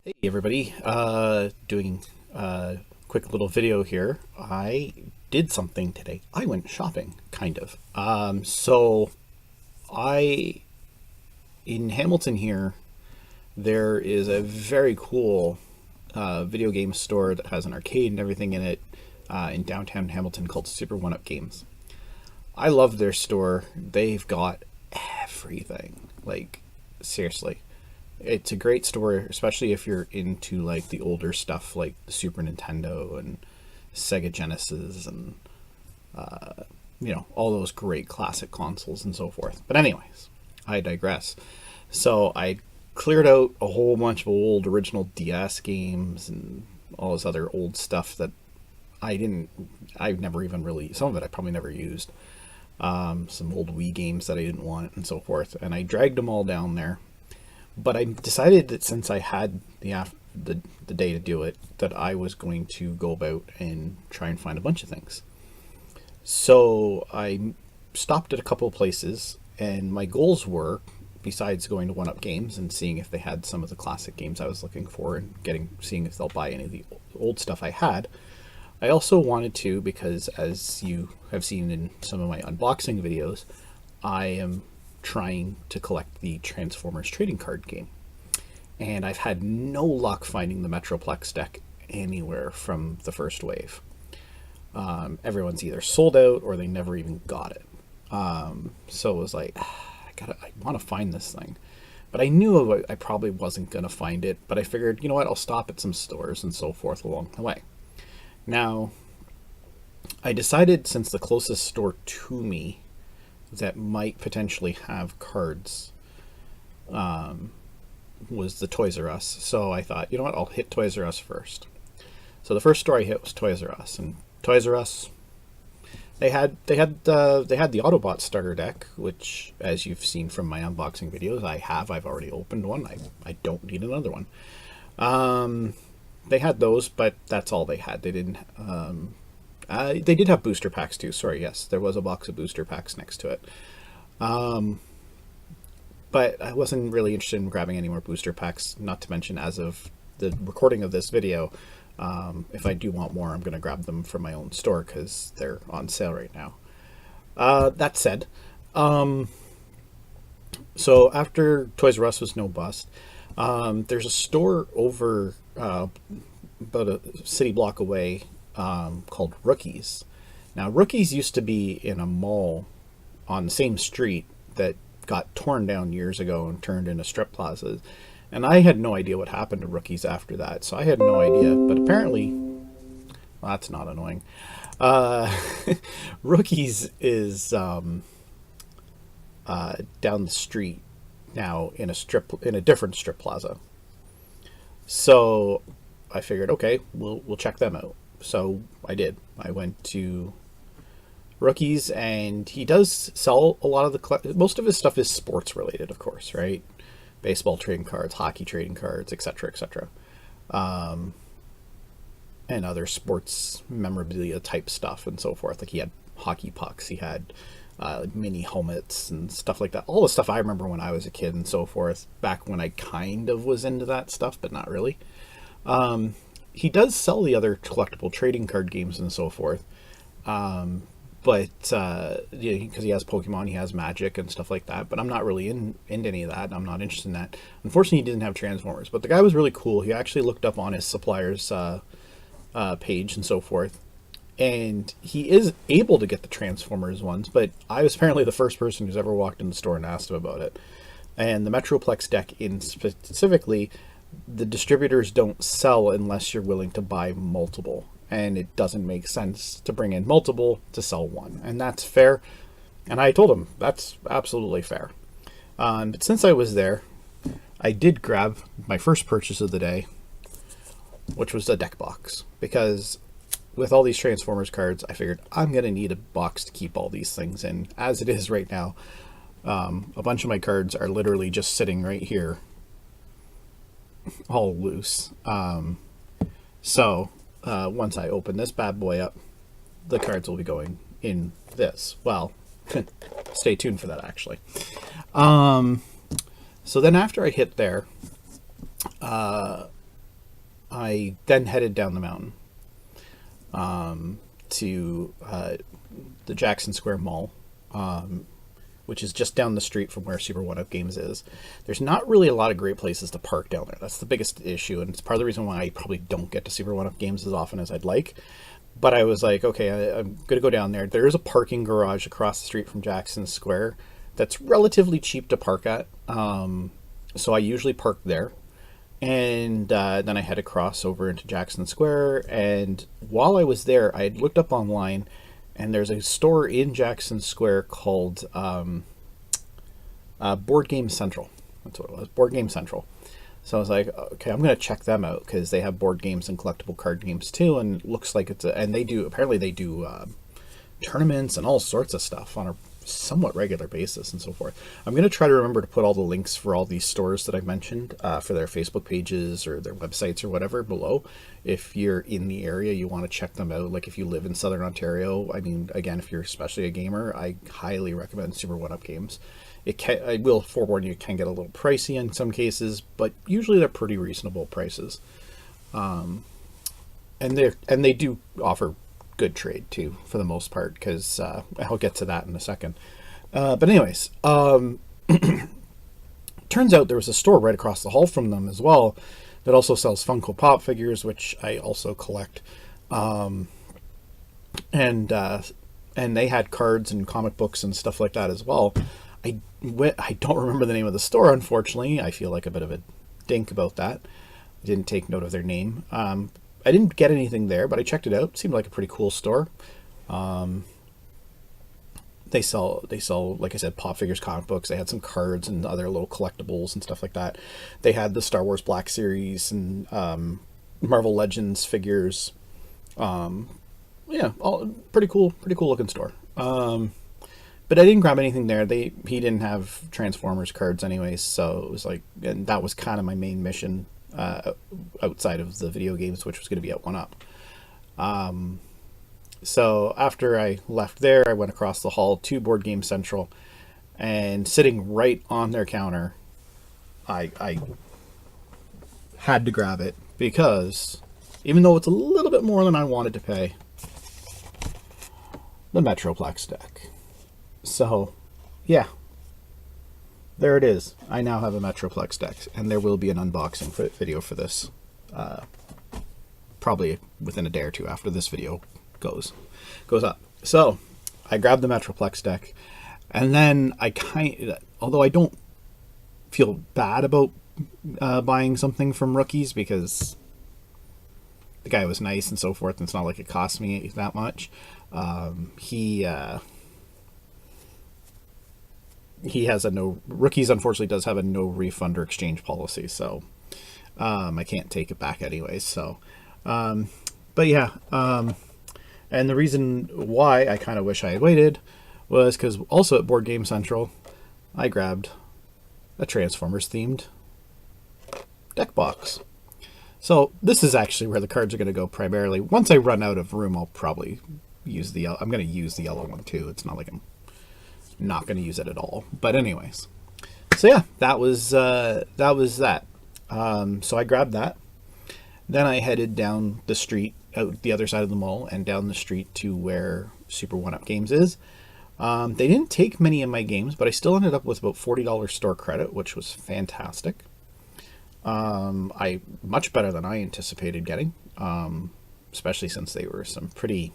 Hey everybody, doing a quick little video here. I did something today. I went shopping, kind of. I in Hamilton here, there is a very cool video game store that has an arcade and everything in it in downtown Hamilton called Super One Up Games. I love their store. They've got everything. Like, seriously. It's a great store, especially if you're into like the older stuff like the Super Nintendo and Sega Genesis and all those great classic consoles and so forth. But anyways, I digress. So I cleared out a whole bunch of old original DS games and all this other old stuff that I've never even really, some of it I probably never used. Some old Wii games that I didn't want and so forth. And I dragged them all down there. But I decided that since I had the day to do it, that I was going to go about and try and find a bunch of things. So I stopped at a couple of places, and my goals were, besides going to One Up Games and seeing if they had some of the classic games I was looking for and seeing if they'll buy any of the old stuff I had, I also wanted to, because as you have seen in some of my unboxing videos, I am trying to collect the Transformers trading card game. And I've had no luck finding the Metroplex deck anywhere from the first wave. Everyone's either sold out or they never even got it. So it was like, I want to find this thing. But I knew I probably wasn't going to find it, but I figured, you know what, I'll stop at some stores and so forth along the way. Now, I decided, since the closest store to me that might potentially have cards was the Toys R Us. So I thought, you know what, I'll hit Toys R Us first. So the first store I hit was Toys R Us, and Toys R Us, they had the Autobot starter deck, which, as you've seen from my unboxing videos, I've already opened one. I don't need another one. They had those, but that's all they had. They didn't. They did have booster packs too. Sorry, yes, there was a box of booster packs next to it. But I wasn't really interested in grabbing any more booster packs, not to mention, as of the recording of this video, if I do want more, I'm going to grab them from my own store because they're on sale right now. That said, so after Toys R Us was no bust, there's a store over about a city block away called Rookies. Now, Rookies used to be in a mall on the same street that got torn down years ago and turned into strip plazas. And I had no idea what happened to Rookies after that, so I had no idea. But apparently, well, that's not annoying. Rookies is down the street now in a different strip plaza. So I figured, okay, we'll check them out. So I did. I went to Rookies, and he does sell a lot of most of his stuff is sports related, of course, right? Baseball trading cards, hockey trading cards, etc., etc., and other sports memorabilia type stuff and so forth. Like, he had hockey pucks, he had mini helmets and stuff like that. All the stuff I remember when I was a kid and so forth, back when I kind of was into that stuff, but not really. He does sell the other collectible trading card games and so forth. But because he has Pokemon, he has Magic and stuff like that. But I'm not really into any of that. I'm not interested in that. Unfortunately, he didn't have Transformers. But the guy was really cool. He actually looked up on his supplier's page and so forth. And he is able to get the Transformers ones. But I was apparently the first person who's ever walked in the store and asked him about it. And the Metroplex deck specifically, the distributors don't sell unless you're willing to buy multiple. And it doesn't make sense to bring in multiple to sell one. And that's fair. And I told him that's absolutely fair. But since I was there, I did grab my first purchase of the day, which was a deck box. Because with all these Transformers cards, I figured I'm going to need a box to keep all these things in. As it is right now, a bunch of my cards are literally just sitting right here, all loose. Once I open this bad boy up, the cards will be going in this. Well, stay tuned for that, actually. So then after I hit there, I then headed down the mountain to the Jackson Square Mall, which is just down the street from where Super One Up Games is. There's not really a lot of great places to park down there. That's the biggest issue, and it's part of the reason why I probably don't get to Super One Up Games as often as I'd like. But I was like, okay, I'm going to go down there. There is a parking garage across the street from Jackson Square that's relatively cheap to park at. So I usually park there. And then I head across over into Jackson Square. And while I was there, I had looked up online, and there's a store in Jackson Square called Board Game Central. That's what it was, Board Game Central. So I was like, okay, I'm going to check them out because they have board games and collectible card games too. And it looks like and they do tournaments and all sorts of stuff on a somewhat regular basis and so forth. I'm going to try to remember to put all the links for all these stores that I've mentioned for their Facebook pages or their websites or whatever below. If you're in the area, you want to check them out. Like if you live in Southern Ontario, I mean, again, if you're especially a gamer, I highly recommend Super One Up Games. I will forewarn you, it can get a little pricey in some cases, but usually they're pretty reasonable prices. And they do offer good trade too, for the most part, because I'll get to that in a second. But anyways, turns out there was a store right across the hall from them as well that also sells Funko Pop figures, which I also collect. And they had cards and comic books and stuff like that as well. I don't remember the name of the store, unfortunately. I feel like a bit of a dink about that. I didn't take note of their name. I didn't get anything there, but I checked it out. It seemed like a pretty cool store. They sell, like I said, pop figures, comic books. They had some cards and other little collectibles and stuff like that. They had the Star Wars Black Series and Marvel Legends figures. Yeah, all pretty cool looking store. But I didn't grab anything there. He didn't have Transformers cards anyways, so it was like, and that was kind of my main mission outside of the video games, which was going to be at 1UP. So after I left there, I went across the hall to Board Game Central, and sitting right on their counter, I had to grab it because even though it's a little bit more than I wanted to pay, the Metroplex deck. So, yeah, there it is. I now have a Metroplex deck, and there will be an unboxing video for this, probably within a day or two after this video goes up. So, I grabbed the Metroplex deck, and then although I don't feel bad about buying something from Rookies because the guy was nice and so forth, and it's not like it cost me that much. He has Rookies unfortunately does have a no refund or exchange policy, so I can't take it back anyways. So, but yeah, and the reason why I kind of wish I had waited was because also at Board Game Central, I grabbed a Transformers themed deck box. So this is actually where the cards are going to go primarily. Once I run out of room, I'll probably use I'm going to use the yellow one too. It's not like I'm not going to use it at all. But anyways, so yeah, that was that. So I grabbed that. Then I headed down the street, out the other side of the mall, and down the street to where Super One Up Games is. They didn't take many of my games, but I still ended up with about $40 store credit, which was fantastic. Much better than I anticipated getting, especially since they were some pretty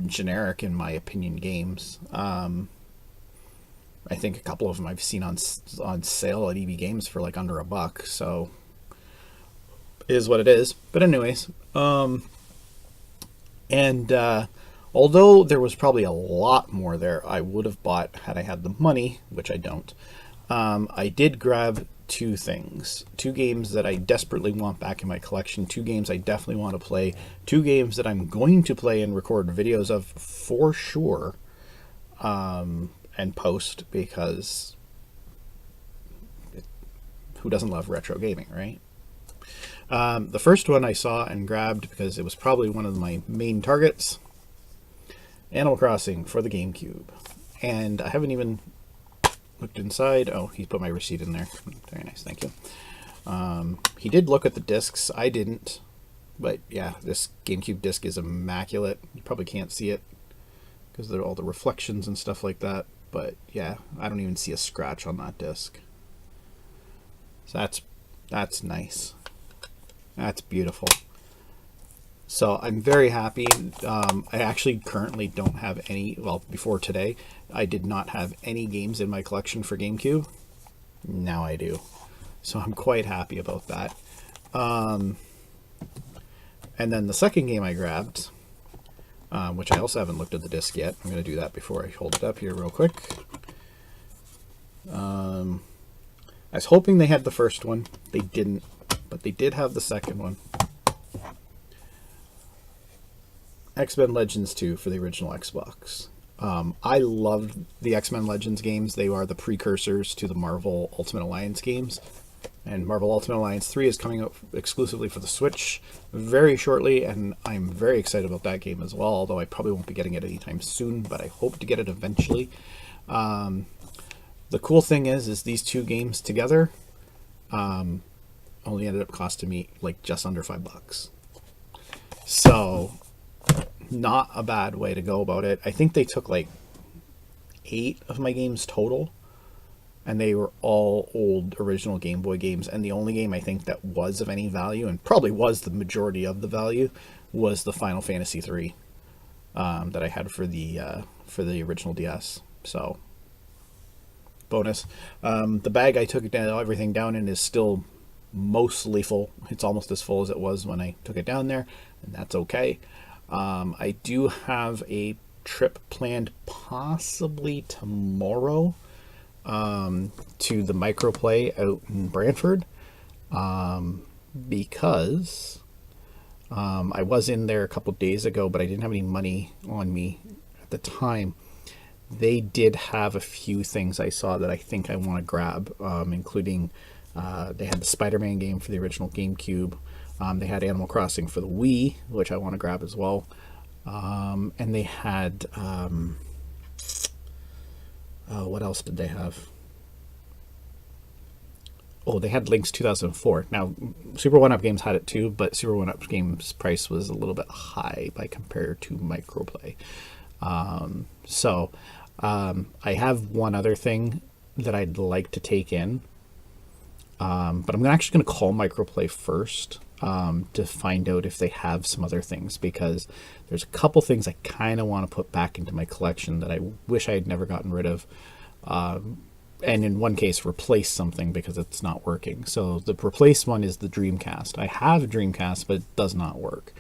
generic, in my opinion, games. I think a couple of them I've seen on sale at EB Games for like under $1, so it is what it is. But anyways, although there was probably a lot more there I would have bought had I had the money, which I don't, I did grab two games that I desperately want back in my collection, two games I definitely want to play, two games that I'm going to play and record videos of for sure, and post, because who doesn't love retro gaming, right? The first one I saw and grabbed because it was probably one of my main targets, Animal Crossing for the GameCube, and I haven't even looked inside. Oh, he put my receipt in there. Very nice, thank you. He did look at the discs. I didn't. But yeah, this GameCube disc is immaculate. You probably can't see it because of all the reflections and stuff like that. But yeah, I don't even see a scratch on that disc. So that's nice. That's beautiful. So I'm very happy. I actually currently don't have any, well, before today, I did not have any games in my collection for GameCube. Now I do. So I'm quite happy about that. And then the second game I grabbed, which I also haven't looked at the disc yet. I'm going to do that before I hold it up here real quick. I was hoping they had the first one. They didn't, but they did have the second one. X-Men Legends 2 for the original Xbox. I loved the X-Men Legends games. They are the precursors to the Marvel Ultimate Alliance games. And Marvel Ultimate Alliance 3 is coming out exclusively for the Switch very shortly, and I'm very excited about that game as well, although I probably won't be getting it anytime soon, but I hope to get it eventually. The cool thing is these two games together only ended up costing me like just under $5. So not a bad way to go about it. I think they took like 8 of my games total, and they were all old original Game Boy games, and the only game I think that was of any value, and probably was the majority of the value, was the Final Fantasy III that I had for the original DS. So bonus. The bag I took everything down in is still mostly full. It's almost as full as it was when I took it down there, and that's okay. I do have a trip planned possibly tomorrow to the Microplay out in Brantford, because I was in there a couple days ago, but I didn't have any money on me at the time. They did have a few things I saw that I think I want to grab, including they had the Spider-Man game for the original GameCube. They had Animal Crossing for the Wii, which I want to grab as well. And they had, what else did they have? Oh, they had Link's 2004. Now, Super 1-Up Games had it too, but Super 1-Up Games' price was a little bit high by compared to Microplay. I have one other thing that I'd like to take in, but I'm actually going to call Microplay first to find out if they have some other things, because there's a couple things I kind of want to put back into my collection that I wish I had never gotten rid of. And in one case, replace something because it's not working. So the replace one is the Dreamcast. I have a Dreamcast, but it does not work.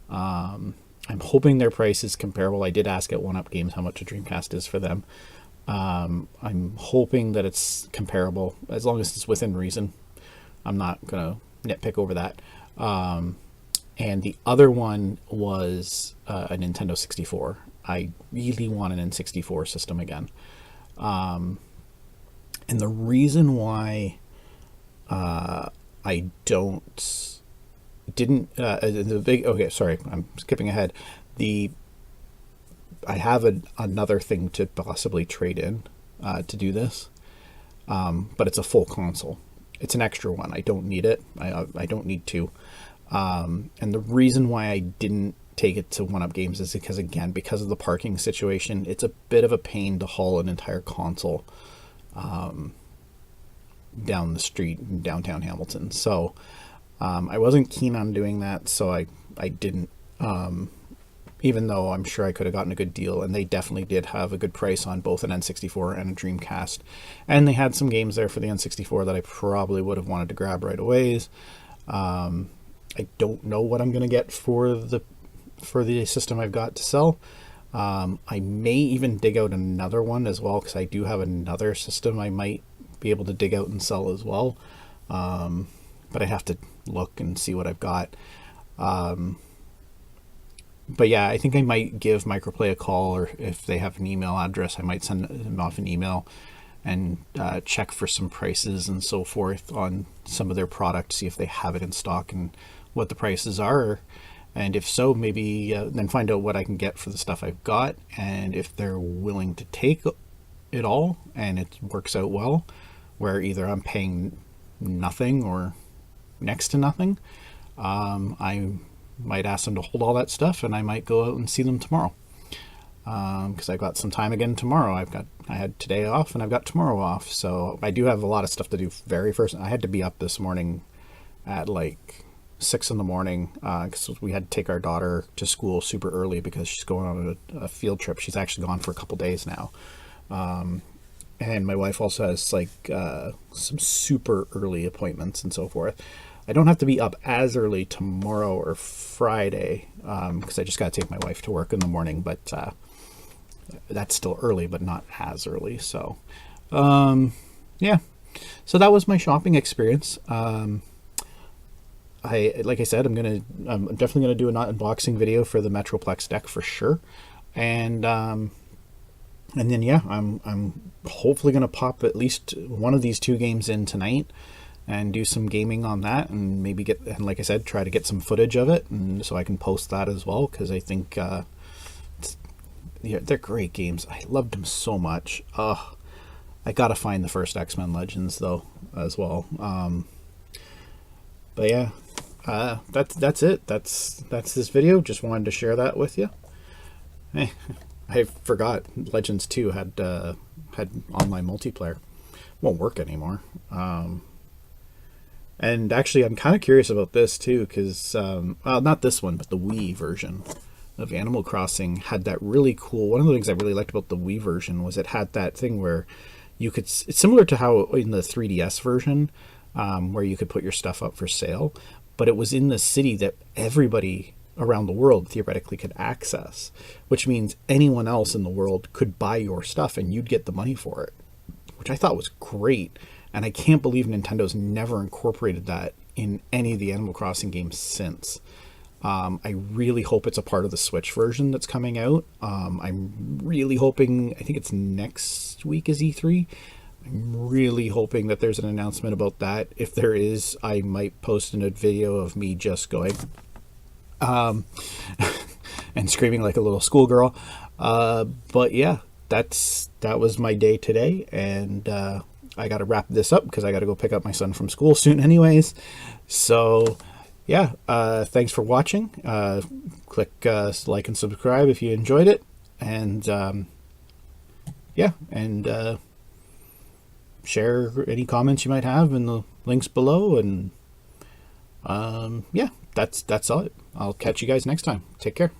I'm hoping their price is comparable. I did ask at 1-Up Games how much a Dreamcast is for them. I'm hoping that it's comparable, as long as it's within reason. I'm not going to nitpick over that. And the other one was a Nintendo 64. I really want an N64 system again. And the reason why I didn't okay, sorry, I'm skipping ahead. I have another thing to possibly trade in to do this, but it's a full console. It's an extra one. I don't need it. I don't need to. And the reason why I didn't take it to 1-Up Games is because of the parking situation. It's a bit of a pain to haul an entire console down the street in downtown Hamilton. So I wasn't keen on doing that, so I didn't, even though I'm sure I could have gotten a good deal, and they definitely did have a good price on both an N64 and a Dreamcast. And they had some games there for the N64 that I probably would have wanted to grab right away. I don't know what I'm going to get for the system I've got to sell. I may even dig out another one as well, because I do have another system I might be able to dig out and sell as well. But I have to look and see what I've got. But yeah, I think I might give Microplay a call, or if they have an email address, I might send them off an email and check for some prices and so forth on some of their products, see if they have it in stock and what the prices are. And if so, maybe then find out what I can get for the stuff I've got, and if they're willing to take it all and it works out well, where either I'm paying nothing or next to nothing, I might ask them to hold all that stuff, and I might go out and see them tomorrow. Because I got some time again tomorrow. I had today off and I've got tomorrow off, so I do have a lot of stuff to do very first. I had to be up this morning at like 6 in the morning because we had to take our daughter to school super early because she's going on a field trip. She's actually gone for a couple days now, and my wife also has like some super early appointments and so forth. I don't have to be up as early tomorrow or Friday because I just got to take my wife to work in the morning, but that's still early, but not as early. So, yeah. So that was my shopping experience. Like I said, I'm definitely gonna do an unboxing video for the Metroplex deck for sure, and then yeah, I'm hopefully gonna pop at least one of these 2 games in tonight and do some gaming on that, and maybe like I said, try to get some footage of it, and so I can post that as well, because I think they're great games. I loved them so much. I gotta find the first X-Men Legends though as well. But yeah, that's it. That's this video. Just wanted to share that with you. Hey, I forgot Legends 2 had online multiplayer. Won't work anymore. And actually, I'm kind of curious about this too, because well, not this one, but the Wii version of Animal Crossing had that really cool. One of the things I really liked about the Wii version was it had that thing where you could. It's similar to how in the 3DS version, where you could put your stuff up for sale, but it was in the city that everybody around the world theoretically could access, which means anyone else in the world could buy your stuff and you'd get the money for it, which I thought was great. And I can't believe Nintendo's never incorporated that in any of the Animal Crossing games since. I really hope it's a part of the Switch version that's coming out. I'm really hoping, I think it's next week is E3. I'm really hoping that there's an announcement about that. If there is, I might post a video of me just going and screaming like a little schoolgirl. But yeah, that was my day today, and I got to wrap this up because I got to go pick up my son from school soon anyways. So yeah, thanks for watching. Click like and subscribe if you enjoyed it, and yeah, and share any comments you might have in the links below, and yeah, that's all. I'll catch you guys next time. Take care.